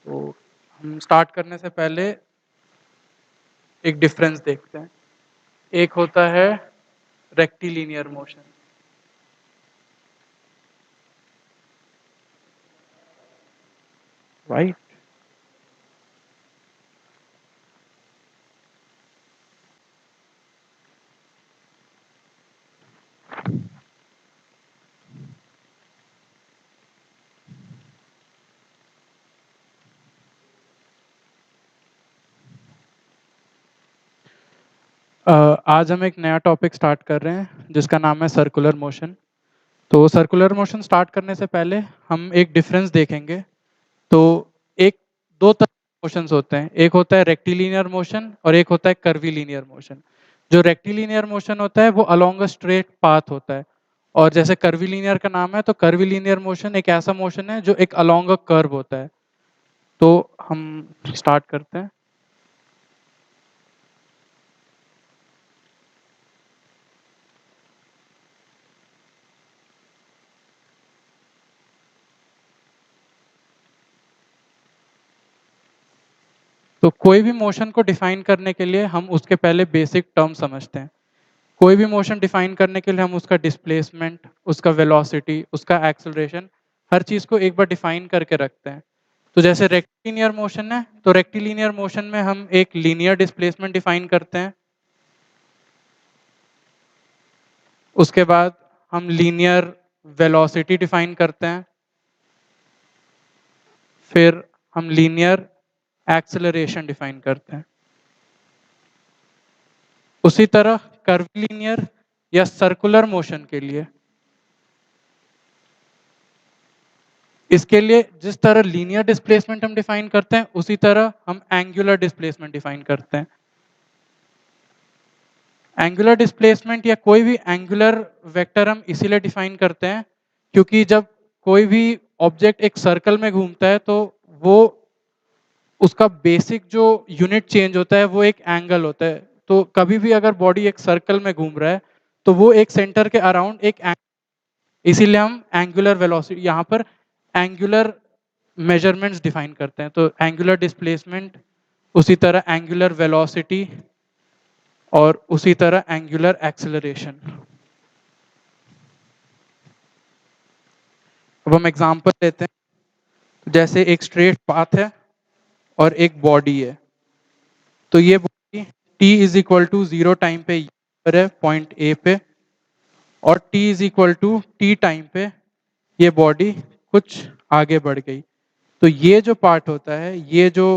तो हम स्टार्ट करने से पहले एक डिफरेंस देखते हैं। एक होता है रेक्टिलिनियर मोशन, राइट? आज हम एक नया टॉपिक स्टार्ट कर रहे हैं जिसका नाम है सर्कुलर मोशन। तो सर्कुलर मोशन स्टार्ट करने से पहले हम एक डिफरेंस देखेंगे। तो एक दो तरह के मोशंस होते हैं, एक होता है रेक्टिलिनियर मोशन और एक होता है कर्वीलिनियर मोशन। जो रेक्टिलिनियर मोशन होता है वो अलोंग अ स्ट्रेट पाथ होता है, और जैसे कर्वीलिनियर का नाम है तो कर्वीलिनियर मोशन एक ऐसा मोशन है जो एक अलोंग अ कर्व होता है। तो हम स्टार्ट करते हैं। तो कोई भी मोशन को डिफाइन करने के लिए हम उसके पहले बेसिक टर्म समझते हैं। कोई भी मोशन डिफाइन करने के लिए हम उसका डिस्प्लेसमेंट, उसका वेलोसिटी, उसका एक्सेलरेशन, हर चीज को एक बार डिफाइन करके रखते हैं। तो जैसे रेक्टिलिनियर मोशन है, तो रेक्टिलिनियर मोशन में हम एक लीनियर डिस्प्लेसमेंट डिफाइन करते हैं। उसके बाद हम लीनियर वेलोसिटी डिफाइन करते हैं। फिर हम लीनियर एक्सेलरेशन डिफाइन करते हैं। उसी तरह कर्वीलिनियर या सर्कुलर मोशन के लिए, इसके लिए जिस तरह लीनियर डिस्प्लेसमेंट हम डिफाइन करते हैं उसी तरह हम एंगुलर डिस्प्लेसमेंट डिफाइन करते हैं। एंगुलर डिस्प्लेसमेंट या कोई भी एंगुलर वेक्टर हम इसीलिए डिफाइन करते हैं क्योंकि जब कोई भी ऑब्जेक्ट एक सर्कल में घूमता है तो वो उसका बेसिक जो यूनिट चेंज होता है वो एक एंगल होता है। तो कभी भी अगर बॉडी एक सर्कल में घूम रहा है तो वो एक सेंटर के अराउंड एक इसीलिए हम एंगुलर वेलोसिटी यहाँ पर एंगुलर मेजरमेंट्स डिफाइन करते हैं। तो एंगुलर डिस्प्लेसमेंट, उसी तरह एंगुलर वेलोसिटी और उसी तरह एंगुलर एक्सेलरेशन। अब हम एग्जांपल लेते हैं। जैसे एक स्ट्रेट पाथ है और एक बॉडी है, तो ये body t is equal to 0 time पे पर है पॉइंट ए पे, और t is equal to T time पे ये बॉडी कुछ आगे बढ़ गई। तो ये जो पार्ट होता है, ये जो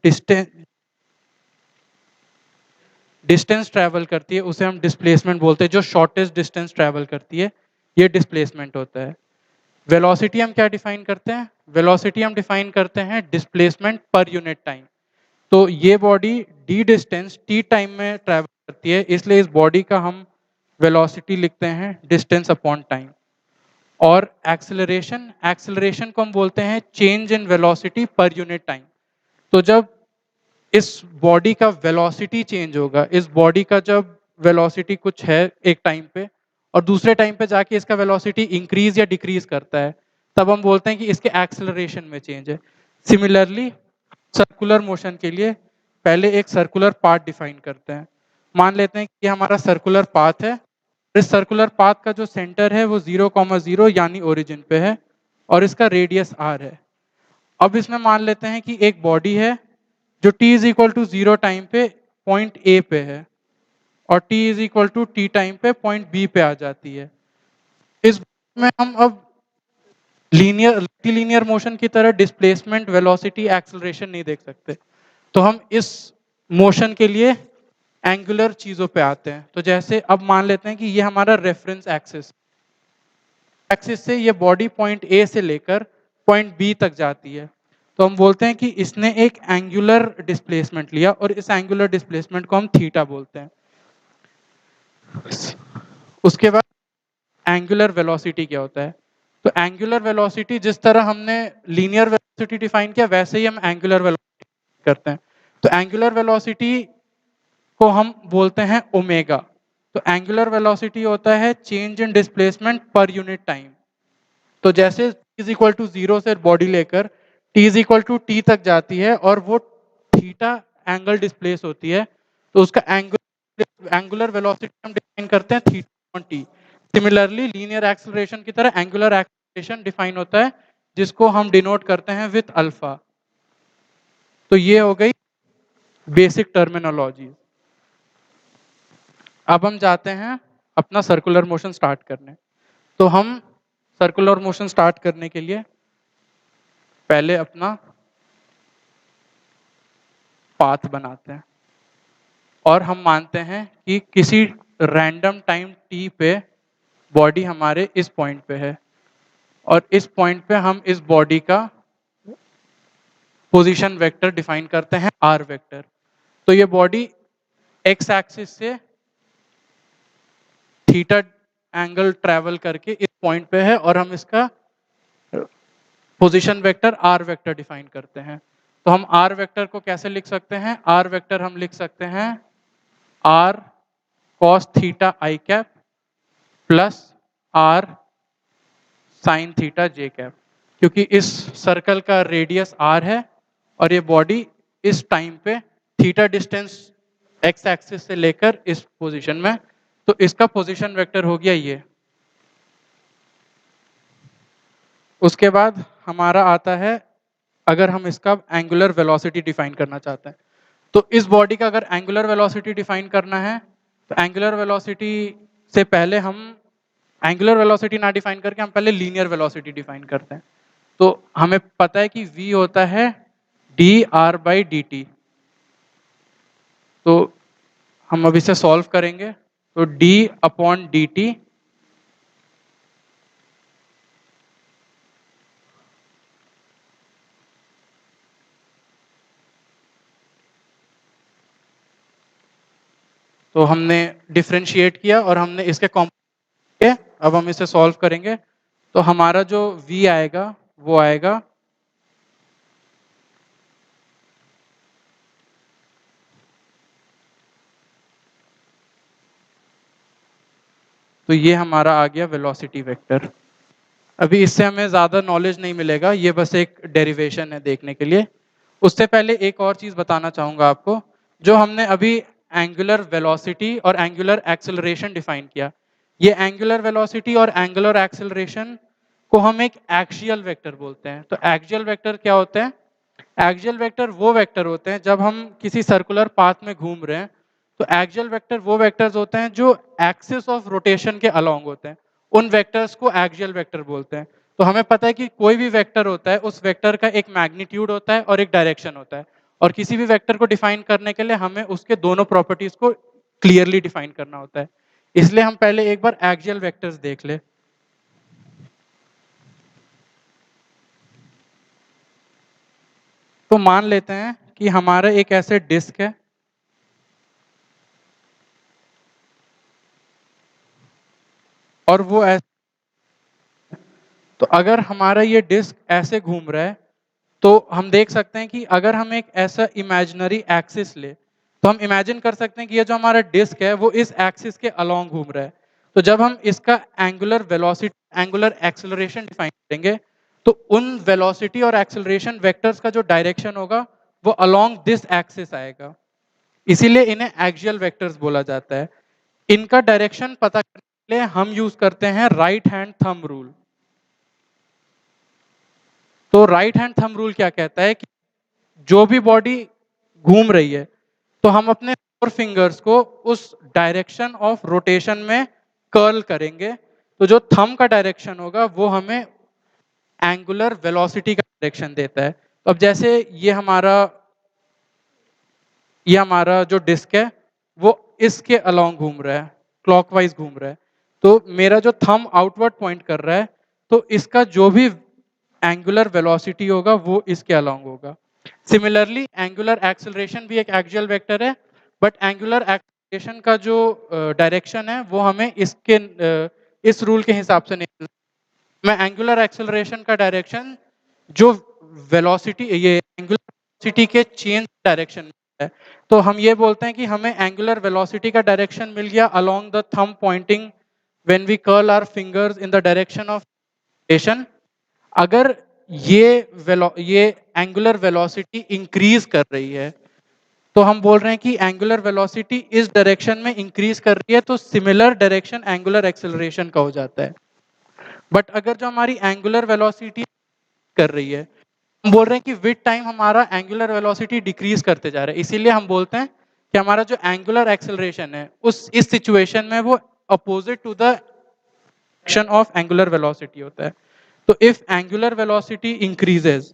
डिस्टेंस डिस्टेंस ट्रैवल करती है उसे हम डिस्प्लेसमेंट बोलते हैं। जो शॉर्टेस्ट डिस्टेंस ट्रैवल करती है ये डिस्प्लेसमेंट होता है। वेलोसिटी हम क्या डिफाइन करते हैं? वेलोसिटी हम डिफाइन करते हैं डिस्प्लेसमेंट पर यूनिट टाइम। तो ये body D distance T time में ट्रैवल करती है, इसलिए इस बॉडी का हम वेलोसिटी लिखते हैं डिस्टेंस अपॉन टाइम। और एक्सेलरेशन, एक्सेलरेशन को हम बोलते हैं change in velocity per unit time. तो जब इस बॉडी का वेलोसिटी चेंज होगा, इस बॉडी का जब वेलोसिटी कुछ है एक टाइम पे और दूसरे टाइम पे जाके इसका वेलोसिटी इंक्रीज या डिक्रीज करता है, तब हम बोलते हैं कि इसके एक्सेलरेशन में चेंज है। सिमिलरली सर्कुलर मोशन के लिए पहले एक सर्कुलर पाथ डिफाइन करते हैं। मान लेते हैं कि ये हमारा सर्कुलर पाथ है। इस सर्कुलर पाथ का जो सेंटर है वो 0,0 यानी ओरिजिन पे है और इसका रेडियस r है। अब इसमें मान लेते हैं कि एक बॉडी है जो t is equal to 0 time पे पॉइंट ए पे है और t is equal to T time पे पॉइंट बी पे आ जाती है। इस में हम अब लीनियर मोशन की तरह डिस्प्लेसमेंट, वेलोसिटी, एक्सेलरेशन नहीं देख सकते। तो हम इस मोशन के लिए एंगुलर चीजों पे आते हैं। तो जैसे अब मान लेते हैं कि ये हमारा रेफरेंस एक्सिस एक्सिस से ये बॉडी पॉइंट ए से लेकर पॉइंट बी तक जाती है। तो हम बोलते हैं कि इसने एक एंगुलर डिस्प्लेसमेंट लिया और इस एंगुलर डिस्प्लेसमेंट को हम थीटा बोलते हैं। उसके बाद एंगुलर वेलोसिटी क्या होता है? तो एंगुलर वेलोसिटी जिस तरह हमने लीनियर वेलोसिटी डिफाइन किया वैसे ही हम एंगुलर वेलोसिटी करते हैं। तो एंगुलर वेलोसिटी को हम बोलते हैं ओमेगा। तो एंगुलर वेलोसिटी होता है change in displacement per unit time. तो जैसे इज इक्वल टू 0 से बॉडी लेकर t is equal to T तक जाती है और वो थीटा एंगल डिस्प्लेस होती है, तो उसका एंगुलर वेलोसिटी हम डिफाइन करते हैं theta T. Similarly linear acceleration की तरह एंगुलर एक्सेलरेशन डिफाइन होता है जिसको हम डिनोट करते हैं विथ अल्फा। तो ये हो गई बेसिक टर्मिनोलॉजी। अब हम जाते हैं अपना सर्कुलर मोशन स्टार्ट करने। तो हम सर्कुलर मोशन स्टार्ट करने के लिए पहले अपना पाथ बनाते हैं और हम मानते हैं कि किसी रैंडम टाइम टी पे बॉडी हमारे इस पॉइंट पे है और इस पॉइंट पे हम इस बॉडी का पोजीशन वेक्टर डिफाइन करते हैं आर वेक्टर। तो ये बॉडी एक्स एक्सिस से थीटा एंगल ट्रेवल करके इस पॉइंट पे है और हम इसका position vector R vector define करते हैं। तो हम आर वेक्टर को कैसे लिख सकते हैं? आर वेक्टर हम लिख सकते हैं R cos theta I cap plus R sine theta J cap, क्योंकि इस सर्कल का रेडियस आर है और ये बॉडी इस टाइम पे थीटा डिस्टेंस एक्स एक्सिस से लेकर इस पोजीशन में, तो इसका पोजीशन वेक्टर हो गया ये। उसके बाद हमारा आता है, अगर हम इसका एंगुलर वेलोसिटी डिफाइन करना चाहते हैं, तो इस बॉडी का अगर एंगुलर वेलोसिटी डिफाइन करना है तो एंगुलर वेलोसिटी से पहले हम एंगुलर वेलोसिटी ना डिफाइन करके हम पहले लीनियर वेलोसिटी डिफाइन करते हैं। तो हमें पता है कि v होता है D R by D T. तो हम अब इसे सॉल्व करेंगे, तो d अपॉन डी टी तो हमने डिफरेंशिएट किया और हमने इसके कॉम्पोनेंट, अब हम इसे सॉल्व करेंगे तो हमारा जो v आएगा वो आएगा तो ये हमारा आ गया वेलोसिटी वेक्टर। अभी इससे हमें ज़्यादा नॉलेज नहीं मिलेगा, ये बस एक डेरिवेशन है देखने के लिए। उससे पहले एक और चीज़ बताना चाहूँगा आपको, जो हमने अभी एंगुलर वेलोसिटी और एंगुलर एक्सेलरेशन डिफाइन किया, ये एंगुलर वेलोसिटी और एंगुलर एक्सेलरेशन को हम एक एक्सियल वेक्टर बोलते हैं। तो एक्सियल वेक्टर क्या होते हैं? एक्सियल वेक्टर वो वेक्टर होते हैं जब हम किसी सर्कुलर पाथ में घूम रहे हैं, तो एक्सियल वेक्टर वो वेक्टर्स होते हैं जो एक्सिस ऑफ रोटेशन के अलोंग होते हैं, उन वेक्टर्स को एक्सियल वेक्टर बोलते हैं। तो हमें पता है कि कोई भी वेक्टर होता है, उस वेक्टर का एक मैग्नीट्यूड होता है और एक डायरेक्शन होता है, और किसी भी वेक्टर को डिफाइन करने के लिए हमें उसके दोनों प्रॉपर्टीज को क्लियरली डिफाइन करना होता है। इसलिए हम पहले एक बार एक्सियल वेक्टर्स देख ले। तो मान लेते हैं कि हमारा एक ऐसे डिस्क है और वो ऐसे, तो अगर हमारा ये डिस्क ऐसे घूम रहा है तो हम देख सकते हैं कि अगर हम एक ऐसा इमेजिनरी एक्सिस ले, तो हम इमेजिन कर सकते हैं कि ये जो हमारा डिस्क है वो इस एक्सिस के अलोंग घूम रहा है। तो जब हम इसका angular velocity angular acceleration define करेंगे, तो उन वेलोसिटी और एक्सेलरेशन वेक्टर्स का जो डायरेक्शन होगा वो अलोंग दिस एक्सिस आएगा, इसीलिए इन्हें एक्सियल वेक्टर्स बोला जाता है। इनका डायरेक्शन पता करने के लिए हम यूज करते हैं राइट हैंड थंब रूल। तो राइट हैंड थंब रूल क्या कहता है कि जो भी बॉडी घूम रही है तो हम अपने फोर फिंगर्स को उस डायरेक्शन ऑफ रोटेशन में कर्ल करेंगे, तो जो थंब का डायरेक्शन होगा वो हमें एंगुलर वेलोसिटी का डायरेक्शन देता है। तो अब जैसे ये हमारा जो डिस्क है वो इसके अलोंग घूम रहा है, क्लॉकवाइज घूम रहा है, तो मेरा जो थंब आउटवर्ड पॉइंट कर रहा है, तो इसका जो भी एंगुलर वेलोसिटी होगा वो इसके अलोंग होगा। सिमिलरली एंगुलर एक्सेलरेशन भी एक एक्सियल वेक्टर है, बट एंगुलर एक्सेलरेशन का जो डायरेक्शन है वो हमें इस रूल के हिसाब से नहीं, मैं एंगुलर एक्सेलरेशन का डायरेक्शन जो वेलोसिटी ये एंगुलर वेलोसिटी के चेंज डायरेक्शन में है, तो हम ये बोलते हैं कि हमें एंगुलर वेलोसिटी का डायरेक्शन मिल गया along the thumb pointing when we curl our fingers in the direction of rotation. अगर ये एंगुलर वेलोसिटी इंक्रीज कर रही है, तो हम बोल रहे हैं कि एंगुलर वेलोसिटी इस डायरेक्शन में इंक्रीज कर रही है, तो सिमिलर डायरेक्शन एंगुलर एक्सेलरेशन का हो जाता है। बट अगर जो हमारी एंगुलर वेलोसिटी कर रही है, हम बोल रहे हैं कि विद टाइम हमारा एंगुलर वेलोसिटी डिक्रीज करते जा रहा है, इसीलिए हम बोलते हैं कि हमारा जो एंगुलर एक्सेलरेशन है उस इस सिचुएशन में वो opposite to the direction of angular velocity होता है। तो if angular velocity increases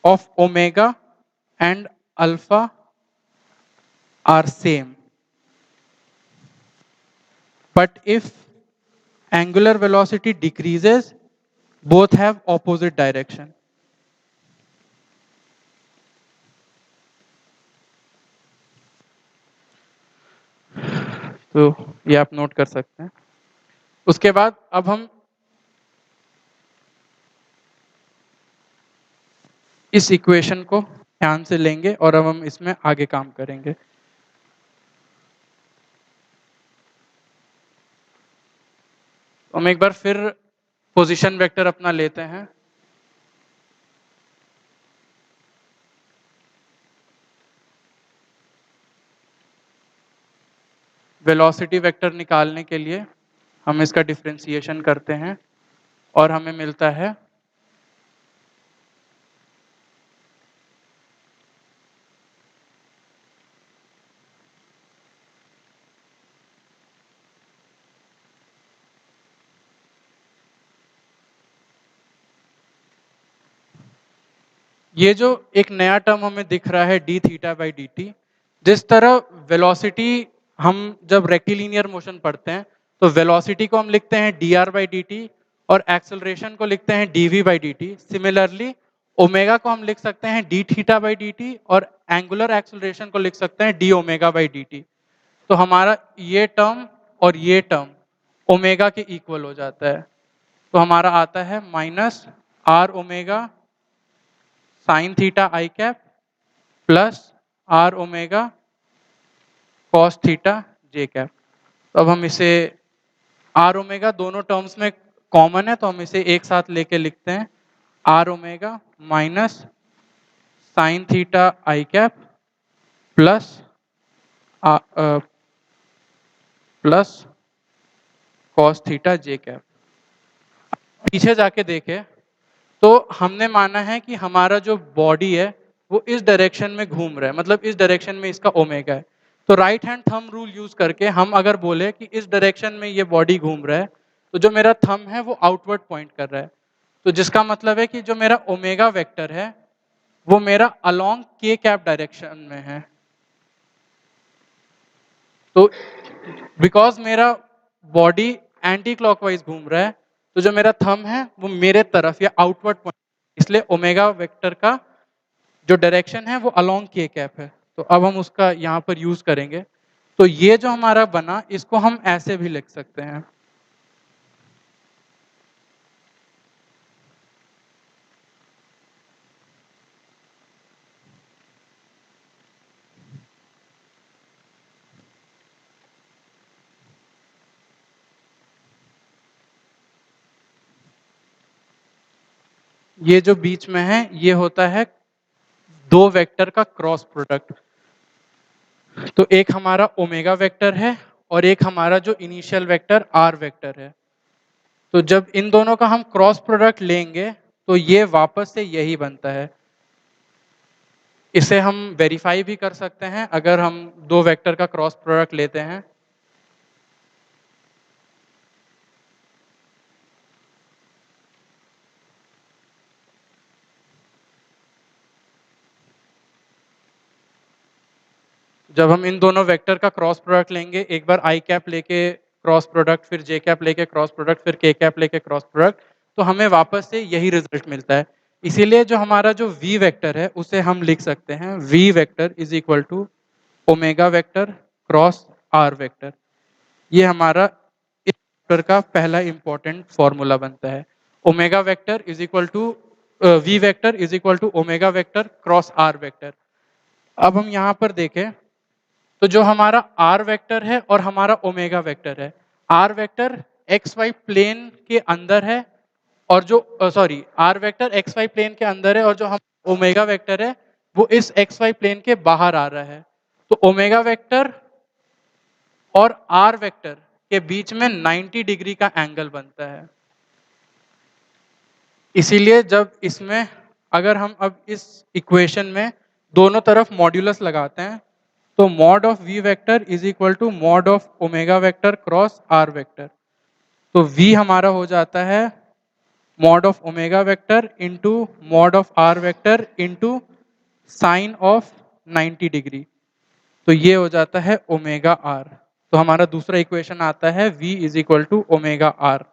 of omega and alpha are same, but if angular velocity decreases, both have opposite direction. तो ये आप नोट कर सकते हैं। उसके बाद अब हम इस इक्वेशन को ध्यान से लेंगे और अब हम इसमें आगे काम करेंगे। हम एक बार फिर पोजीशन वेक्टर अपना लेते हैं। वेलोसिटी वेक्टर निकालने के लिए हम इसका डिफरेंशिएशन करते हैं और हमें मिलता है ये जो एक नया टर्म हमें दिख रहा है D theta by D T, जिस तरह वेलोसिटी हम जब रेक्टिलिनियर मोशन पढ़ते हैं तो वेलोसिटी को हम लिखते हैं D R by D T और एक्सेलरेशन को लिखते हैं D V by D T. Similarly omega को हम लिख सकते हैं D theta by D T और एंगुलर एक्सेलरेशन को लिख सकते हैं D omega by D T. तो हमारा ये टर्म और ये टर्म ओमेगा के इक्वल हो जाता है, तो हमारा आता है minus R omega sine theta I cap plus R omega cos theta J cap. तो अब हम इसे आर ओमेगा दोनों टर्म्स में कॉमन है, तो हम इसे एक साथ लेके लिखते हैं R omega minus sine theta I cap plus plus cos theta J cap. पीछे जाके देखें तो हमने माना है कि हमारा जो बॉडी है वो इस डायरेक्शन में घूम रहा है, मतलब इस डायरेक्शन में इसका ओमेगा है। तो right hand thumb rule use करके हम अगर बोले कि इस डायरेक्शन में ये बॉडी घूम रहा है, तो जो मेरा थंब है वो आउटवर्ड पॉइंट कर रहा है, तो जिसका मतलब है कि जो मेरा ओमेगा वेक्टर है वो मेरा अलोंग के कैप डायरेक्शन में है। तो बिकॉज मेरा बॉडी एंटी क्लॉकवाइज घूम रहा है, तो जो मेरा थंब है वो मेरे तरफ या आउटवर्ड पॉइंट, इसलिए ओमेगा वेक्टर का जो डायरेक्शन है वो अलोंग के कैप है। तो अब हम उसका यहाँ पर यूज करेंगे। तो ये जो हमारा बना इसको हम ऐसे भी लिख सकते हैं, ये जो बीच में है ये होता है दो वेक्टर का क्रॉस प्रोडक्ट। तो एक हमारा ओमेगा वेक्टर है और एक हमारा जो इनिशियल वेक्टर आर वेक्टर है। तो जब इन दोनों का हम क्रॉस प्रोडक्ट लेंगे तो ये वापस से यही बनता है। इसे हम वेरीफाई भी कर सकते हैं अगर हम दो वेक्टर का क्रॉस प्रोडक्ट लेते हैं। जब हम इन दोनों वेक्टर का क्रॉस प्रोडक्ट लेंगे, एक बार आई कैप लेके क्रॉस प्रोडक्ट, फिर जे कैप लेके क्रॉस प्रोडक्ट, फिर के कैप लेके क्रॉस प्रोडक्ट, तो हमें वापस से यही रिजल्ट मिलता है। इसीलिए जो हमारा जो वी वेक्टर है उसे हम लिख सकते हैं V vector is equal to omega vector cross R vector. ये हमारा इस वेक्टर का पहला इंपॉर्टेंट फॉर्मूला बनता है। Omega vector is equal to V vector is equal to omega vector cross R vector. अब हम यहाँ पर देखें तो जो हमारा आर वेक्टर है और हमारा ओमेगा वेक्टर है, R vector X Y plane के अंदर है, और जो sorry R vector X Y plane के अंदर है, और जो हम ओमेगा वेक्टर है वो इस एक्स वाई प्लेन के बाहर आ रहा है। तो ओमेगा वेक्टर और आर वेक्टर के बीच में 90 डिग्री का एंगल बनता है। इसीलिए जब इसमें अगर हम अब इस इक्वेशन में दोनों तरफ मॉड्यूलस लगाते हैं, तो mod of V vector is equal to mod of omega vector cross R vector. तो वी हमारा हो जाता है mod of omega vector into mod of R vector into sine of 90 degree. तो ये हो जाता है ओमेगा आर। तो हमारा दूसरा इक्वेशन आता है v is equal to omega are.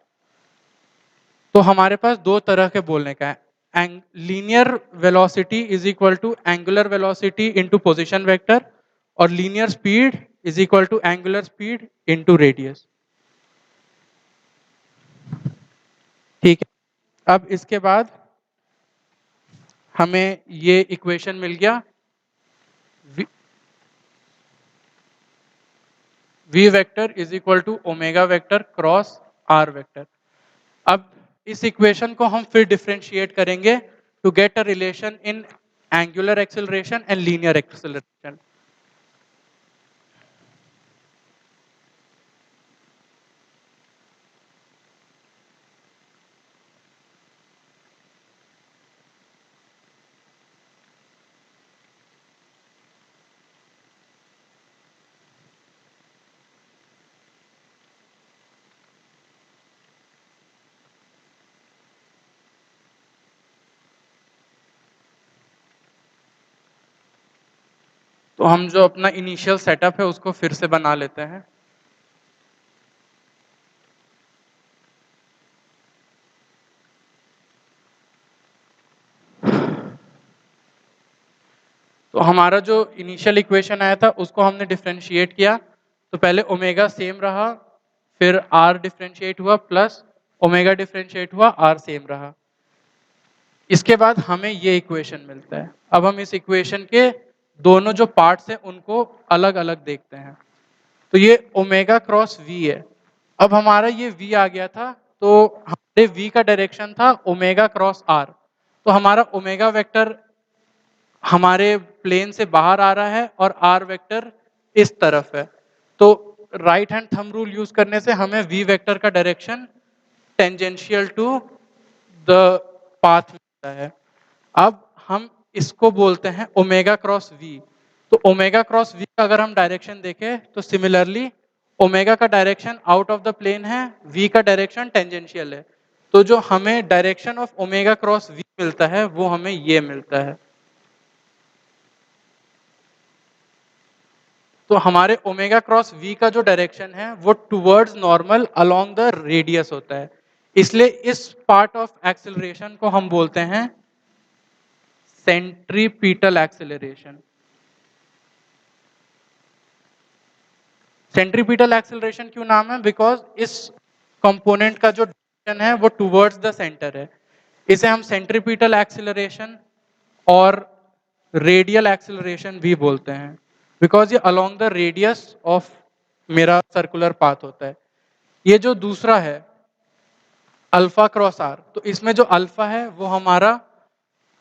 तो हमारे पास दो तरह के बोलने का है, linear velocity is equal to angular velocity into position vector, और linear speed is equal to angular speed into radius. ठीक है, अब इसके बाद हमें ये इक्वेशन मिल गया, v vector is equal to omega vector cross R vector. अब इस इक्वेशन को हम फिर डिफरेंशिएट करेंगे to get a relation in angular acceleration and linear acceleration. तो हम जो अपना इनिशियल सेटअप है उसको फिर से बना लेते हैं। तो हमारा जो इनिशियल इक्वेशन आया था उसको हमने डिफरेंशिएट किया। तो पहले ओमेगा सेम रहा, फिर आर डिफरेंशिएट हुआ, प्लस ओमेगा डिफरेंशिएट हुआ, आर सेम रहा। इसके बाद हमें ये इक्वेशन मिलता है। अब हम इस इक्वेशन के दोनों जो पार्ट्स हैं उनको अलग अलग देखते हैं। तो ये ओमेगा क्रॉस वी है। अब हमारा ये वी आ गया था, तो हमारे वी का डायरेक्शन था ओमेगा क्रॉस आर। तो हमारा ओमेगा वेक्टर हमारे प्लेन से बाहर आ रहा है और आर वेक्टर इस तरफ है। तो right hand thumb rule use करने से हमें वी वेक्टर का direction tangential to the path मिलता है। अब हम इसको बोलते हैं ओमेगा क्रॉस वी। तो ओमेगा क्रॉस वी का अगर हम डायरेक्शन देखें तो सिमिलरली ओमेगा का direction out of the plane है, वी का डायरेक्शन टेंजेंशियल है। तो जो हमें direction of omega cross V मिलता है वो हमें ये मिलता है। तो हमारे ओमेगा क्रॉस वी का जो डायरेक्शन है वो towards normal along the radius होता है। इसलिए इस पार्ट ऑफ एक्सेलरेशन को हम बोलते हैं सेंट्रीपिटल एक्सेलरेशन। सेंट्रीपिटल एक्सेलरेशन क्यों नाम है? बिकॉज इस कंपोनेंट का जो डायरेक्शन है वो टुवर्ड्स द सेंटर है। इसे हम सेंट्रीपिटल एक्सेलरेशन और रेडियल एक्सेलरेशन भी बोलते हैं, बिकॉज ये अलोंग द रेडियस ऑफ मेरा सर्कुलर पाथ होता है। ये जो दूसरा है अल्फा क्रॉस आर, तो इसमें जो अल्फा है वो हमारा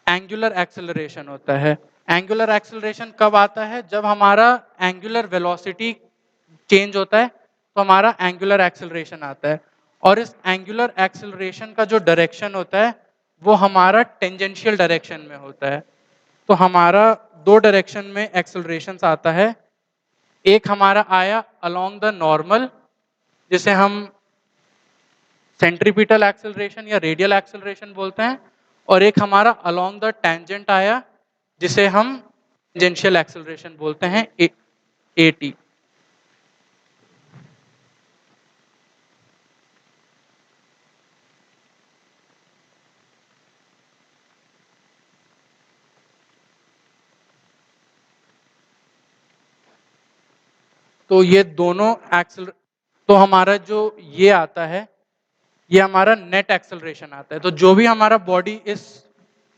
एंगुलर एक्सेलरेशन होता है। एंगुलर एक्सेलरेशन कब आता है? जब हमारा एंगुलर वेलोसिटी चेंज होता है तो हमारा एंगुलर एक्सेलरेशन आता है। और इस एंगुलर एक्सेलरेशन का जो डायरेक्शन होता है वो हमारा टेंजेंशियल डायरेक्शन में होता है। तो हमारा दो डायरेक्शन में एक्सेलरेशन आता है। एक हमारा आया अलोंग द नॉर्मल जिसे हम सेंट्रीपिटल एक्सेलरेशन या रेडियल एक्सेलरेशन बोलते हैं, और एक हमारा अलोंग द टेंजेंट आया जिसे हम टेंजेंशियल एक्सेलरेशन बोलते हैं, एटी। तो ये दोनों एक्सेल, तो हमारा जो ये आता है ये हमारा नेट एक्सेलरेशन आता है। तो जो भी हमारा बॉडी इस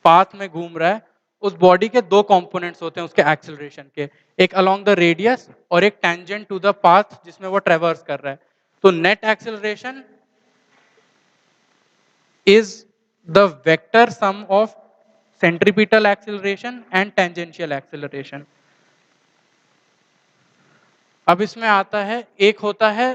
पाथ में घूम रहा है उस बॉडी के दो कंपोनेंट्स होते हैं उसके एक्सेलरेशन के, एक अलोंग द रेडियस और एक टेंजेंट टू द पाथ जिसमें वो ट्रेवर्स कर रहा है। तो net acceleration is the vector sum of centripetal acceleration and tangential acceleration। अब इसमें आता है, एक होता है,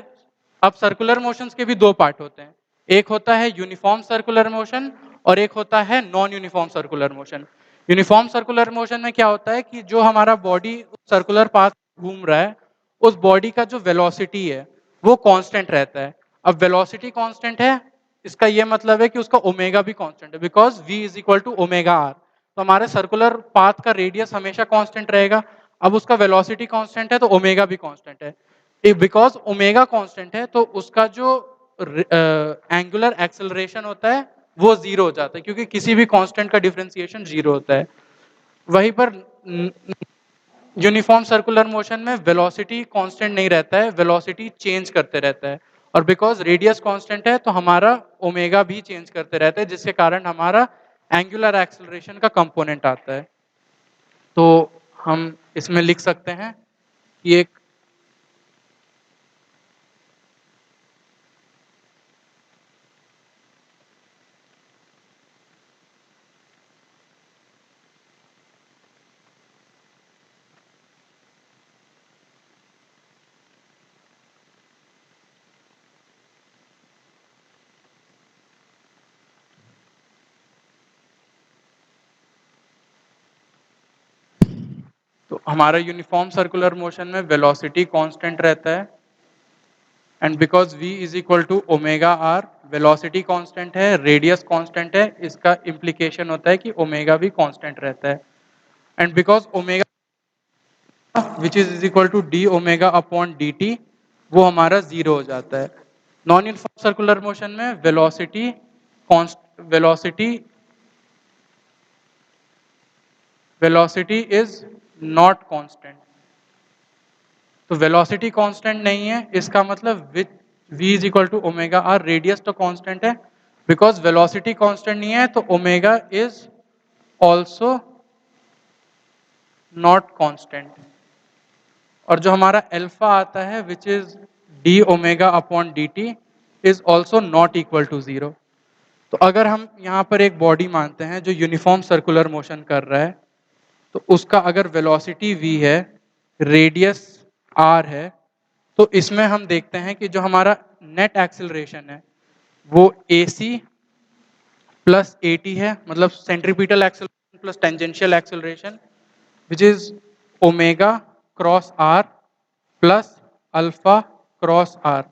अब सर्कुलर मोशंस के भी दो पार्ट होते हैं, एक होता है यूनिफॉर्म सर्कुलर मोशन और एक होता है non uniform circular motion. Uniform circular motion में क्या होता है कि जो हमारा बॉडी सर्कुलर पाथ घूम रहा है उस बॉडी का जो वेलोसिटी है वो कांस्टेंट रहता है। अब वेलोसिटी कांस्टेंट है, इसका ये मतलब है कि उसका ओमेगा भी कांस्टेंट है, because v is equal to omega are. तो हमारे सर्कुलर पाथ का रेडियस हमेशा कांस्टेंट रहेगा। अब उसका वेलोसिटी कांस्टेंट है तो ओमेगा भी कांस्टेंट है। बिकॉज ओमेगा कांस्टेंट है तो उसका जो एंगुलर एक्सेलरेशन होता है वो जीरो हो जाता है, क्योंकि किसी भी कांस्टेंट का डिफरेंशिएशन जीरो होता है। वहीं पर यूनिफॉर्म सर्कुलर मोशन में वेलोसिटी कांस्टेंट नहीं रहता है, वेलोसिटी चेंज करते रहता है, और बिकॉज रेडियस कांस्टेंट है तो हमारा ओमेगा भी चेंज करते रहता है, जिसके कारण हमारा एंगुलर एक्सेलरेशन का कंपोनेंट आता है। तो हम इसमें लिख सकते हैं कि एक तो हमारा यूनिफॉर्म सर्कुलर मोशन में वेलोसिटी कांस्टेंट रहता है, and because v is equal to omega R, velocity constant है, रेडियस कांस्टेंट है, इसका इम्प्लीकेशन होता है कि ओमेगा भी कांस्टेंट रहता है। And because omega which is equal to D omega upon D T, वो हमारा जीरो हो जाता है। नॉन यूनिफॉर्म सर्कुलर मोशन में velocity velocity velocity is not constant. तो वेलोसिटी कांस्टेंट नहीं है, इसका मतलब which v is equal to omega R, radius तो कांस्टेंट है, बिकॉज वेलोसिटी कांस्टेंट नहीं है तो omega is also not constant. और जो हमारा अल्फा आता है which is D omega upon D T is also not equal to zero. तो अगर हम यहाँ पर एक बॉडी मानते हैं जो यूनिफॉर्म सर्कुलर मोशन कर रहा है, तो उसका अगर वेलोसिटी v है, रेडियस r है, तो इसमें हम देखते हैं कि जो हमारा नेट एक्सेलरेशन है वो ac प्लस at है, मतलब centripetal acceleration plus tangential acceleration, which is omega cross r plus alpha cross r।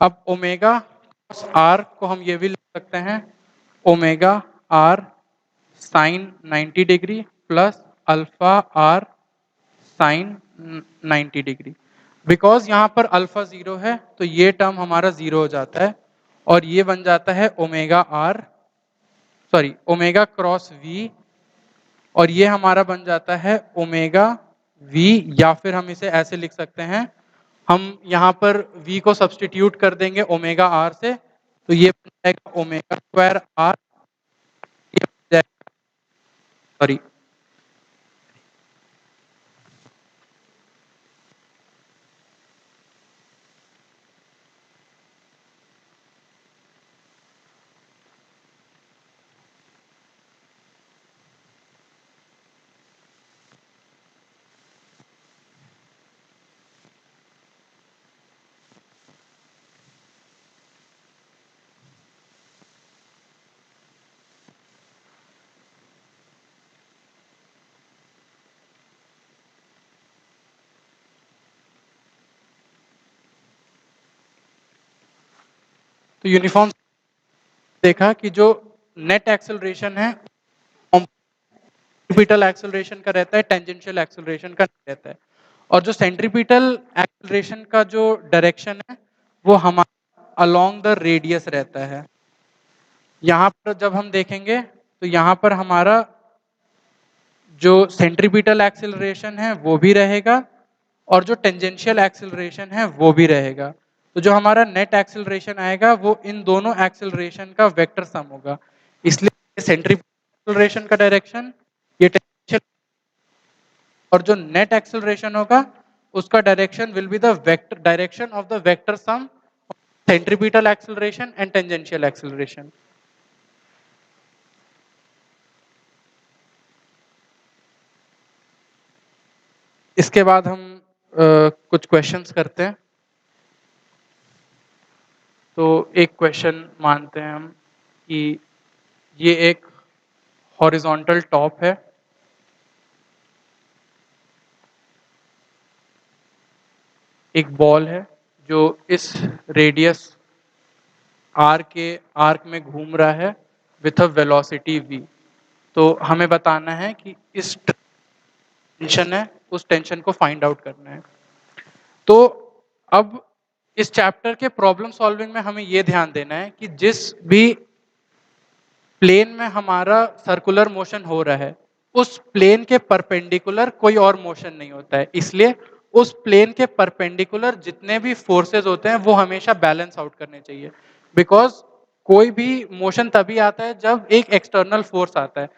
अब ओमेगा क्रॉस r को हम ये भी लिख सकते हैं omega r sine 90 degree plus alpha r sine 90 degree. Because यहाँ पर अल्फा जीरो है तो ये टर्म हमारा जीरो हो जाता है और ये बन जाता है omega r, sorry omega cross v, और ये हमारा बन जाता है ओमेगा v, या फिर हम इसे ऐसे लिख सकते हैं, हम यहाँ पर v को सब्सटीट्यूट कर देंगे ओमेगा r से, तो ये बन जाएगा ओमेगा स्क्वायर r, ये बन जाएगा, सॉरी तो यूनिफॉर्म देखा कि जो नेट एक्सेलरेशन है सेंट्रीपिटल एक्सेलरेशन का रहता है, टेंजेंशियल एक्सेलरेशन का नहीं रहता है। और जो सेंट्रीपिटल एक्सेलरेशन का जो डायरेक्शन है वो हमारा अलोंग द रेडियस रहता है। यहाँ पर जब हम देखेंगे तो यहाँ पर हमारा जो सेंट्रीपिटल एक्सेलरेशन है वो भी रहेगा और जो टेंजेंशियल एक्सेलरेशन है वो भी रहेगा। तो जो हमारा नेट एक्सेलरेशन आएगा वो इन दोनों एक्सेलरेशन का वेक्टर सम होगा। इसलिए सेंट्रीपिटल एक्सेलरेशन का डायरेक्शन, ये और जो नेट एक्सेलरेशन होगा उसका direction will be the vector direction of the vector sum centripetal acceleration and tangential acceleration. इसके बाद हम कुछ क्वेश्चंस करते हैं। तो एक क्वेश्चन मानते हैं हम कि ये एक हॉरिजॉन्टल टॉप है, एक बॉल है जो इस रेडियस आर के आर्क में घूम रहा है विथ अ वेलोसिटी v। तो हमें बताना है कि इस टेंशन है उस टेंशन को फाइंड आउट करना है। तो अब इस चैप्टर के प्रॉब्लम सॉल्विंग में हमें यह ध्यान देना है कि जिस भी प्लेन में हमारा सर्कुलर मोशन हो रहा है उस प्लेन के परपेंडिकुलर कोई और मोशन नहीं होता है, इसलिए उस प्लेन के परपेंडिकुलर जितने भी फोर्सेस होते हैं वो हमेशा बैलेंस आउट करने चाहिए। बिकॉज कोई भी मोशन तभी आता है जब एक एक्सटर्नल फोर्स आता है।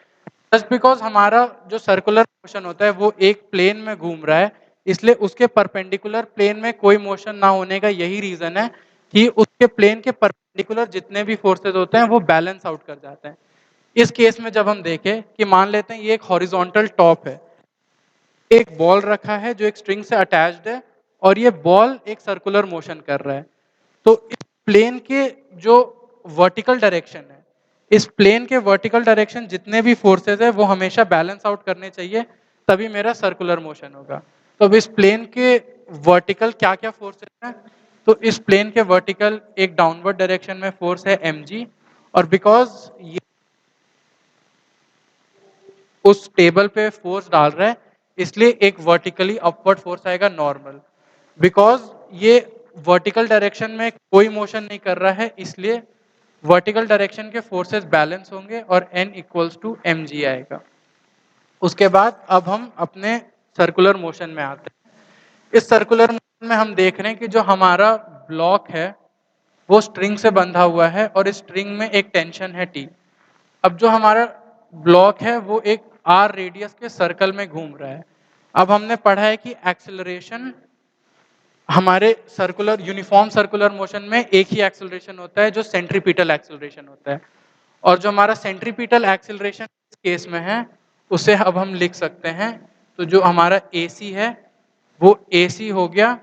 जस्ट बिकॉज हमारा जो सर्कुलर मोशन होता है वो एक प्लेन में घूम रहा है, इसलिए उसके परपेंडिकुलर प्लेन में कोई मोशन ना होने का यही रीजन है कि उसके प्लेन के परपेंडिकुलर जितने भी फोर्सेस होते हैं वो बैलेंस आउट कर जाते हैं। इस केस में जब हम देखें कि मान लेते हैं ये एक हॉरिजॉन्टल टॉप है, एक बॉल रखा है जो एक स्ट्रिंग से अटैच्ड है और ये बॉल एक सर्कुलर मोशन कर रहा है। तो इस प्लेन के जो वर्टिकल डायरेक्शन है, इस प्लेन के वर्टिकल डायरेक्शन जितने भी फोर्सेस है वो हमेशा बैलेंस आउट करने चाहिए, तभी मेरा सर्कुलर मोशन होगा। तो अब इस प्लेन के वर्टिकल क्या क्या फोर्सेस हैं? तो इस प्लेन के वर्टिकल एक डाउनवर्ड डायरेक्शन में फोर्स है mg, और बिकॉज ये उस टेबल पे फोर्स डाल रहा है इसलिए एक वर्टिकली अपवर्ड फोर्स आएगा नॉर्मल। बिकॉज ये वर्टिकल डायरेक्शन में कोई मोशन नहीं कर रहा है इसलिए वर्टिकल डायरेक्शन के फोर्सेस बैलेंस होंगे और n इक्वल्स टू mg आएगा। उसके बाद अब हम अपने सर्कुलर मोशन में आते हैं। इस सर्कुलर मोशन में हम देख रहे हैं कि जो हमारा ब्लॉक है वो स्ट्रिंग से बंधा हुआ है और इस स्ट्रिंग में एक टेंशन है T। अब जो हमारा ब्लॉक है वो एक r रेडियस के सर्कल में घूम रहा है। अब हमने पढ़ा है कि एक्सेलरेशन हमारे सर्कुलर यूनिफॉर्म सर्कुलर मोशन में एक ही एक्सेलरेशन होता है जो सेंट्रीपिटल एक्सेलरेशन होता है, और जो हमारा सेंट्रीपिटल एक्सेलरेशन इस केस में है उसे अब हम लिख सकते हैं। तो जो हमारा AC है वो AC हो गया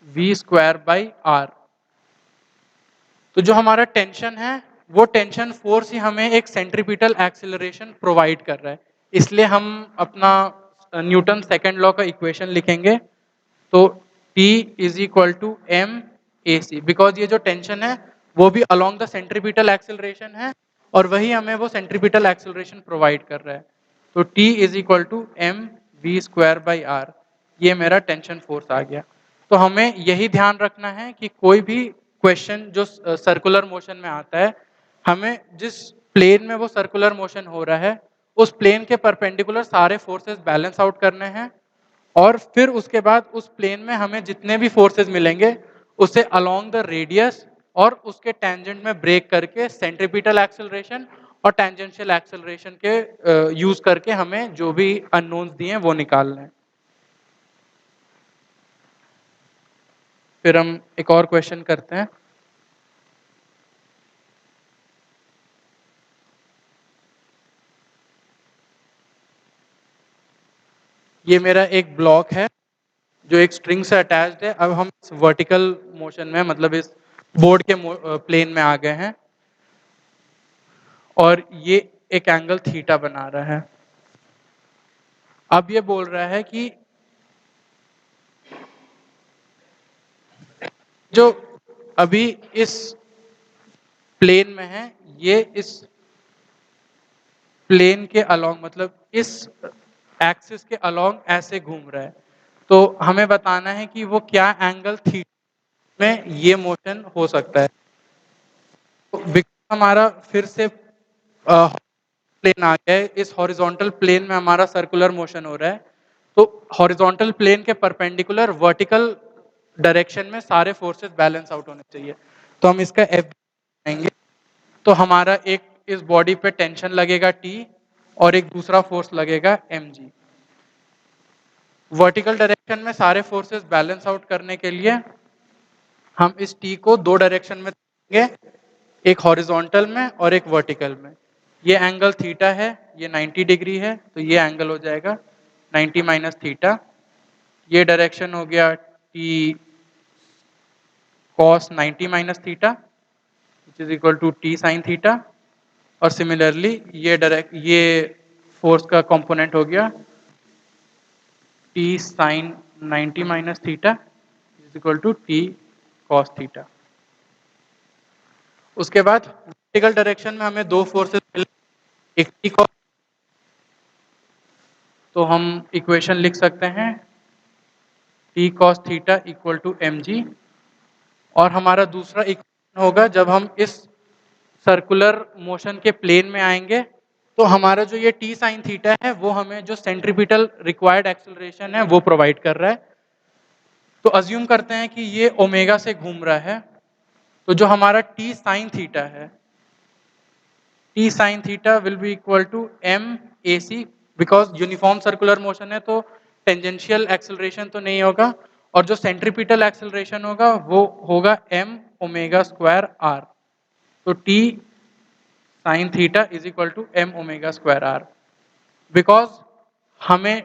v²/r। तो जो हमारा टेंशन है वो टेंशन फोर्स ही हमें एक सेंट्रीपिटल एक्सेलरेशन प्रोवाइड कर रहा है, इसलिए हम अपना न्यूटन सेकंड लॉ का इक्वेशन लिखेंगे। तो T is equal to m a c, because ये जो टेंशन है वो भी अलोंग द सेंट्रीपिटल एक्सेलरेशन है और वही हमें वो सेंट्रीपिटल एक्सेलरेशन प्रोवाइड कर रहा है। तो T is equal to m v²/r, ये मेरा टेंशन फोर्स आ गया। तो हमें यही ध्यान रखना है कि कोई भी क्वेश्चन जो सर्कुलर मोशन में आता है, हमें जिस प्लेन में वो सर्कुलर मोशन हो रहा है उस प्लेन के परपेंडिकुलर सारे फोर्सेस बैलेंस आउट करने हैं, और फिर उसके बाद उस प्लेन में हमें जितने भी फोर्सेस मिलेंगे उसे अलोंग द रेडियस और उसके टेंजेंट में ब्रेक करके सेंट्रीपिटल एक्सेलरेशन और टेंजेंशियल एक्सेलरेशन के यूज करके हमें जो भी अननोन्स दिए हैं वो निकालना है। फिर हम एक और क्वेश्चन करते हैं। ये मेरा एक ब्लॉक है जो एक स्ट्रिंग से अटैच्ड है। अब हम इस वर्टिकल मोशन में, मतलब इस बोर्ड के प्लेन में आ गए हैं और ये एक एंगल थीटा बना रहा है। अब ये बोल रहा है कि जो अभी इस प्लेन में है ये इस प्लेन के अलोंग, मतलब इस एक्सिस के अलोंग ऐसे घूम रहा है। तो हमें बताना है कि वो क्या एंगल थीटा में ये मोशन हो सकता है। तो बिकॉज हमारा फिर से प्लेन आ गया है, इस हॉरिजॉन्टल प्लेन में हमारा सर्कुलर मोशन हो रहा है, तो हॉरिजॉन्टल प्लेन के परपेंडिकुलर वर्टिकल डायरेक्शन में सारे फोर्सेस बैलेंस आउट होने चाहिए। तो हम इसका एफ बनाएंगे। तो हमारा एक इस बॉडी पे टेंशन लगेगा T और एक दूसरा फोर्स लगेगा mg। वर्टिकल डायरेक्शन में सारे फोर्सेस बैलेंस आउट करने के लिए हम इस टी को दो डायरेक्शन में देंगे, एक हॉरिजॉन्टल में और एक वर्टिकल में। ये एंगल थीटा है, ये 90 डिग्री है, तो ये एंगल हो जाएगा 90 माइनस थीटा। ये डायरेक्शन हो गया T cos 90 minus theta which is equal to T sine theta. और सिमिलरली ये फोर्स का कंपोनेंट हो गया T sine 90 minus theta is equal to T cos theta. उसके बाद वर्टिकल डायरेक्शन में हमें दो फोर्सेस मिले, एक टी कॉस, तो हम इक्वेशन लिख सकते हैं T cos theta equal to m g. और हमारा दूसरा इक्वेशन होगा जब हम इस सर्कुलर मोशन के प्लेन में आएंगे, तो हमारा जो ये टी साइन थीटा है वो हमें जो सेंट्रीपिटल रिक्वायर्ड एक्सेलरेशन है वो प्रोवाइड कर रहा है। तो अज्यूम करते हैं कि ये ओमेगा से घूम रहा है, तो जो हमारा टी साइन थीटा है, T sine theta will be equal to m a c, because uniform circular motion है तो टेंजेंशियल एक्सेलरेशन तो नहीं होगा, और जो सेंट्रीपिटल एक्सेलरेशन होगा वो होगा एम ओमेगा स्क्वायर आर। तो T sine theta is equal to m omega square r. Because हमें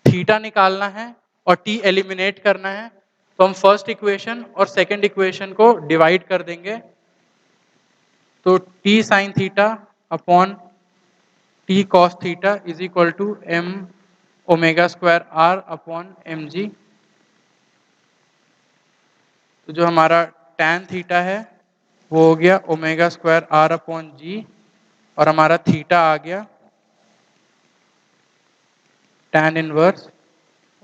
थीटा निकालना है और टी एलिमिनेट करना है, तो हम फर्स्ट इक्वेशन और सेकंड इक्वेशन को डिवाइड कर देंगे। तो T sine theta upon T cos theta is equal to m omega square r upon m g. तो जो हमारा tan थीटा है वो हो गया omega square r upon g, और हमारा थीटा आ गया tan inverse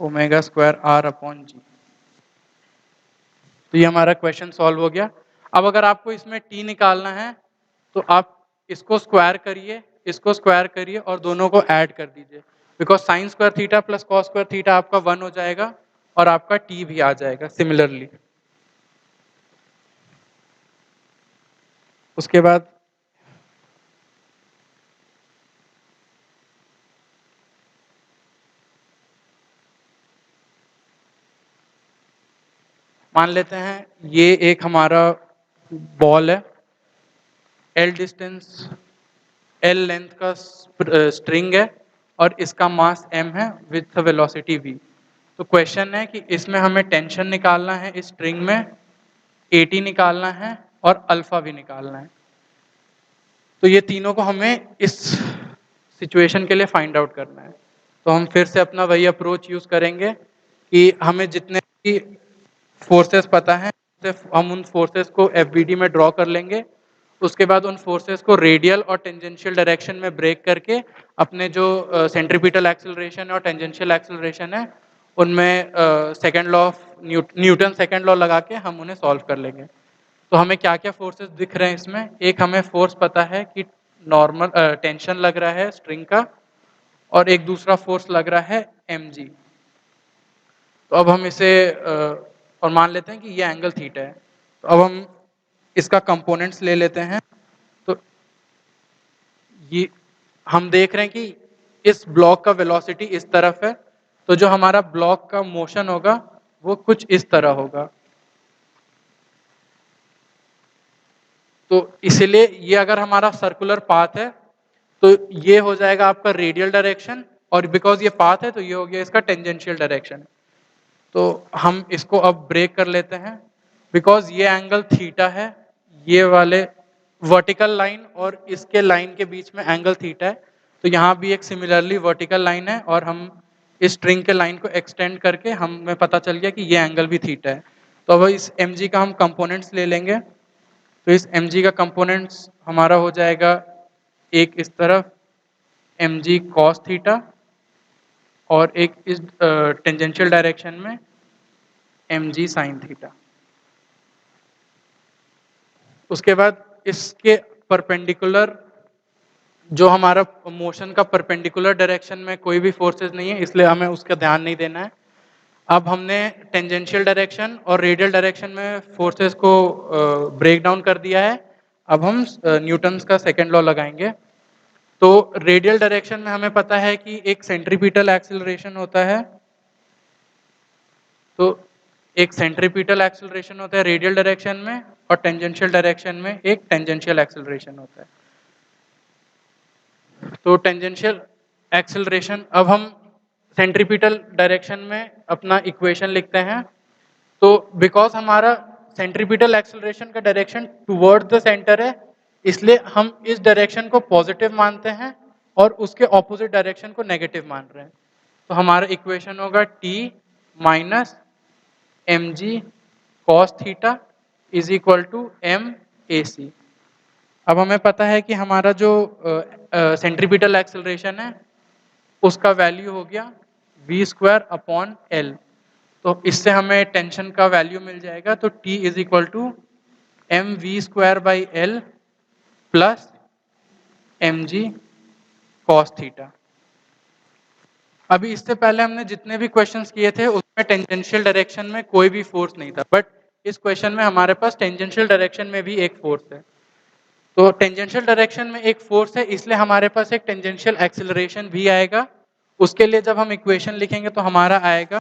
omega square r upon g. तो ये हमारा क्वेश्चन सॉल्व हो गया। अब अगर आपको इसमें t निकालना है तो आप इसको स्क्वायर करिए, इसको स्क्वायर करिए और दोनों को ऐड कर दीजिए, because sine square theta plus cos square theta आपका 1 हो जाएगा और आपका t भी आ जाएगा सिमिलरली। उसके बाद मान लेते हैं ये एक हमारा बॉल है, L डिस्टेंस, L लेंथ का स्ट्रिंग है और इसका मास m है विथ वेलोसिटी v। तो क्वेश्चन है कि इसमें हमें टेंशन निकालना है, इस स्ट्रिंग में at निकालना है और अल्फा भी निकालना है। तो ये तीनों को हमें इस सिचुएशन के लिए फाइंड आउट करना है। तो हम फिर से अपना वही अप्रोच यूज करेंगे कि हमें जितने भी फोर्सेस पता है हम उन फोर्सेस को एफबीडी में ड्रॉ कर लेंगे। उसके बाद उन फोर्सेस को रेडियल और टेंजेंशियल डायरेक्शन में ब्रेक करके अपने जो सेंट्रीपिटल एक्सेलरेशन और टेंजेंशियल एक्सेलरेशन है उनमें second law of Newton second law लगा के हम उन्हें सॉल्व कर लेंगे। तो हमें क्या क्या फोर्सेस दिख रहे हैं इसमें, एक हमें फोर्स पता है कि नॉर्मल टेंशन लग रहा है स्ट्रिंग का, और एक दूसरा फोर्स लग रहा है mg। तो अब हम इसे और मान लेते हैं कि ये एंगल थीटा है। तो अब हम इसका कंपोनेंट्स ले लेते हैं। तो ये हम देख रहे हैं कि इस ब्लॉक का वेलोसिटी इस तरफ है, तो जो हमारा ब्लॉक का मोशन होगा वो कुछ इस तरह होगा। तो इसलिए ये अगर हमारा सर्कुलर पाथ है तो ये हो जाएगा आपका रेडियल डायरेक्शन, और बिकॉज ये पाथ है तो ये हो गया इसका टेंजेंशियल डायरेक्शन। तो हम इसको अब ब्रेक कर लेते हैं, बिकॉज ये एंगल थीटा है, ये वाले वर्टिकल लाइन और इसके लाइन के बीच में एंगल थीटा है, तो यहाँ भी एक सिमिलरली वर्टिकल लाइन है और हम इस स्ट्रिंग के लाइन को एक्सटेंड करके हमें पता चल गया कि ये एंगल भी थीटा है। तो अब इस mg का हम कंपोनेंट्स ले लेंगे। तो इस mg का कंपोनेंट्स हमारा हो जाएगा एक इस तरफ mg cos थीटा और एक इस टेंजेंशियल डायरेक्शन में mg sin थीटा। उसके बाद इसके परपेंडिकुलर जो हमारा मोशन का परपेंडिकुलर डायरेक्शन में कोई भी फोर्सेस नहीं है, इसलिए हमें उसका ध्यान नहीं देना है। अब हमने टेंजेंशियल डायरेक्शन और रेडियल डायरेक्शन में फोर्सेस को ब्रेक डाउन कर दिया है। अब हम न्यूटन्स का सेकेंड लॉ लगाएंगे। तो रेडियल डायरेक्शन में हमें पता है कि एक सेंट्रीपिटल एक्सेलरेशन होता है तो एक सेंट्रीपिटल एक्सेलरेशन होता है रेडियल डायरेक्शन में और टेंजेंशियल डायरेक्शन में एक टेंजेंशियल एक्सेलरेशन होता है। तो टेंजेंशियल एक्सेलरेशन, अब हम सेंट्रीपिटल डायरेक्शन में अपना इक्वेशन लिखते हैं। तो बिकॉज हमारा सेंट्रीपिटल एक्सेलरेशन का डायरेक्शन टुवर्ड द सेंटर है, इसलिए हम इस डायरेक्शन को पॉजिटिव मानते हैं और उसके ऑपोजिट डायरेक्शन को नेगेटिव मान रहे हैं। तो हमारा इक्वेशन होगा t minus m g cos theta is equal to m a c. अब हमें पता है कि हमारा जो सेंट्रीपिटल एक्सेलरेशन है उसका वैल्यू हो गया v स्क्वायर अपॉन एल। तो इससे हमें टेंशन का वैल्यू मिल जाएगा। तो T is equal to m v square by l plus m g cos theta. अभी इससे पहले हमने जितने भी क्वेश्चंस किए थे उसमें टेंजेंशियल डायरेक्शन में कोई भी फोर्स नहीं था, बट इस क्वेश्चन में हमारे पास टेंजेंशियल डायरेक्शन में भी एक फोर्स है। तो टेंजेंशियल डायरेक्शन में एक फोर्स है, इसलिए हमारे पास एक टेंजेंशियल एक्सेलरेशन भी आएगा। उसके लिए जब हम इक्वेशन लिखेंगे तो हमारा आएगा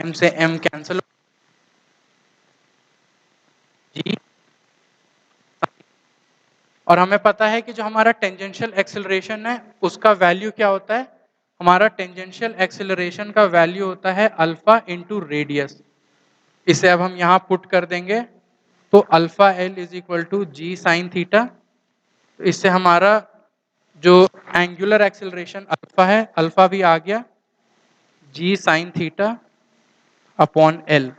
एम से एम कैंसिल जी। और हमें पता है कि जो हमारा टेंजेंशियल एक्सेलरेशन है उसका वैल्यू क्या होता है। हमारा टेंजेंशियल एक्सेलरेशन का वैल्यू होता है अल्फा इंटू रेडियस। इसे अब हम यहाँ पुट कर देंगे तो alpha l is equal to g sine theta. तो इससे हमारा जो एंगुलर एक्सेलरेशन अल्फा है, अल्फा भी आ गया g sine theta upon l.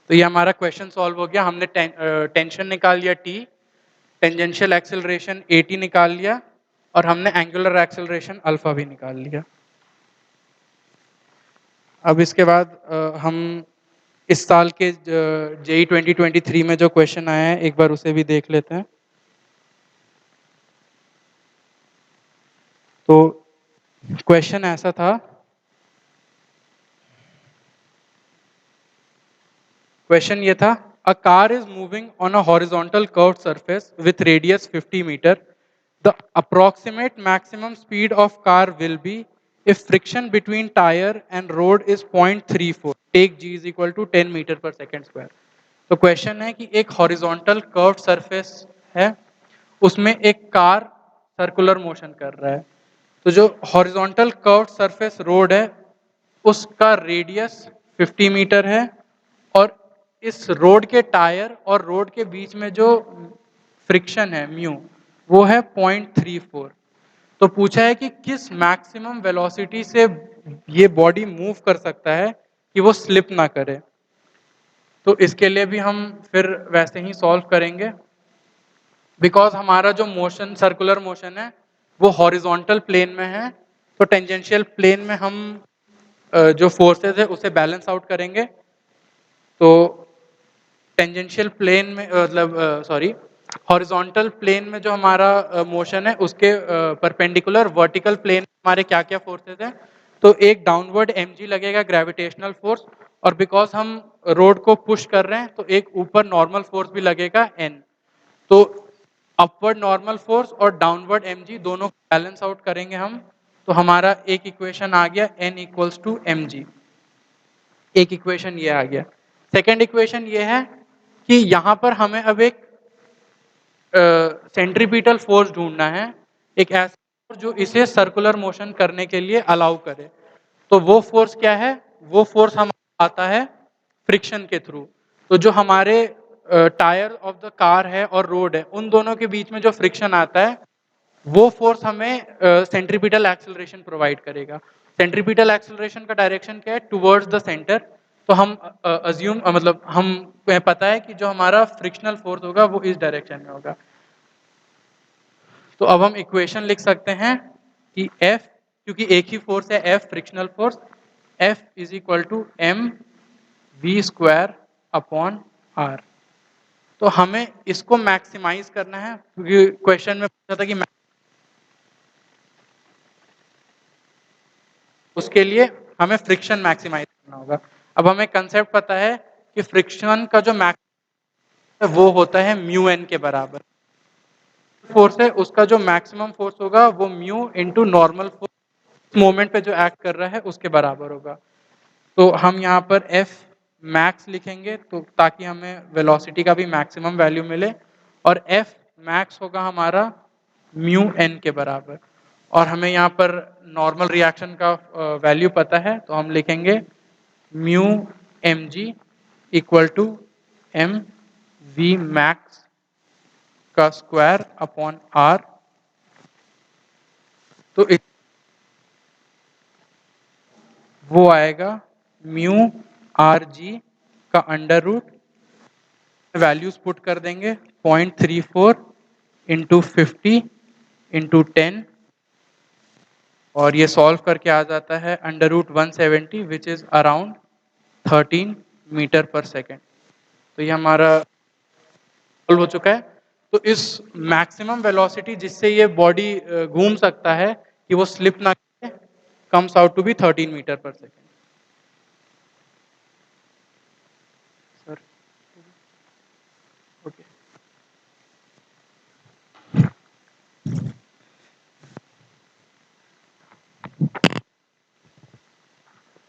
तो ये हमारा क्वेश्चन सॉल्व हो गया। हमने टेंशन निकाल लिया टी, टेंजेंशियल एक्सेलरेशन एटी निकाल लिया और हमने एंगुलर एक्सेलरेशन अल्फा भी निकाल लिया। अब इसके बाद हम इस साल के जेई 2023 में जो क्वेश्चन आया है एक बार उसे भी देख लेते हैं। तो क्वेश्चन ऐसा था, क्वेश्चन ये था, a car is moving on a horizontal curved surface with radius 50 metre. The approximate maximum speed of car will be if friction between tire and road is 0.34, take g is equal to 10 metre per second square. तो question है कि एक horizontal curved surface है, उसमें एक car circular motion कर रहा है। तो जो हॉरिजॉन्टल कर्व्ड सरफेस रोड है उसका रेडियस 50 मीटर है और इस रोड के टायर और रोड के बीच में जो फ्रिक्शन है म्यू वो है 0.34। तो पूछा है कि किस मैक्सिमम वेलोसिटी से ये बॉडी मूव कर सकता है कि वो स्लिप ना करे। तो इसके लिए भी हम फिर वैसे ही सॉल्व करेंगे। बिकॉज हमारा जो मोशन सर्कुलर मोशन है वो हॉरिजॉन्टल प्लेन में है, तो टेंजेंशियल प्लेन में हम जो फोर्सेस है उसे बैलेंस आउट करेंगे। तो टेंजेंशियल प्लेन में मतलब सॉरी हॉरिजॉन्टल प्लेन में जो हमारा मोशन है उसके परपेंडिकुलर वर्टिकल प्लेन हमारे क्या क्या फोर्सेस हैं। तो एक डाउनवर्ड mg लगेगा ग्रेविटेशनल फोर्स, और बिकॉज हम रोड को पुश कर रहे हैं तो एक ऊपर नॉर्मल फोर्स भी लगेगा n। तो अपवर्ड नॉर्मल फोर्स और डाउनवर्ड mg दोनों बैलेंस आउट करेंगे हम। तो हमारा एक इक्वेशन आ गया n इक्वल्स टू mg। एक इक्वेशन ये आ गया। सेकेंड इक्वेशन ये है कि यहां पर हमें अब एक सेंट्रीपिटल फोर्स ढूंढना है, एक ऐसा फोर्स जो इसे सर्कुलर मोशन करने के लिए अलाउ करे। तो वो फोर्स क्या है, वो फोर्स हमारा आता है फ्रिक्शन के थ्रू। तो जो हमारे टायर ऑफ द कार है और रोड है उन दोनों के बीच में जो फ्रिक्शन आता है वो फोर्स हमें सेंट्रीपिटल एक्सेलरेशन प्रोवाइड करेगा। सेंट्रीपिटल एक्सेलरेशन का डायरेक्शन क्या है, टुवर्ड्स द सेंटर। तो हम अज्यूम मतलब हम पता है कि जो हमारा फ्रिक्शनल फोर्स होगा वो इस डायरेक्शन में होगा। तो अब हम इक्वेशन लिख सकते हैं कि F, क्योंकि एक ही फोर्स है F frictional force, F is equal to m v square upon r. तो हमें इसको मैक्सिमाइज करना है क्योंकि क्वेश्चन में पूछा था कि उसके लिए हमें फ्रिक्शन मैक्सिमाइज करना होगा। अब हमें कंसेप्ट पता है कि फ्रिक्शन का जो वो होता है म्यू एन के बराबर। फोर्स है उसका जो मैक्सिमम फोर्स होगा वो mu into normal force moment पे जो एक्ट कर रहा है उसके बराबर होगा। तो हम यहाँ पर एफ मैक्स लिखेंगे तो ताकि हमें वेलोसिटी का भी मैक्सिमम वैल्यू मिले, और एफ मैक्स होगा हमारा म्यू एन के बराबर। और हमें यहाँ पर नॉर्मल रिएक्शन का वैल्यू पता है तो हम लिखेंगे mu m g equal to m v max का स्क्वायर अपॉन आर। तो वो आएगा म्यू आर जी का अंडर रूट, वैल्यूज पुट कर देंगे 0.34 इंटू 50 इंटू 10, और ये सॉल्व करके आ जाता है under root 170 which is around 13 metre per second. तो ये हमारा सॉल्व हो चुका है। तो इस मैक्सिमम वेलोसिटी जिससे ये बॉडी घूम सकता है कि वो स्लिप ना करे, comes out to be 13 metre per second.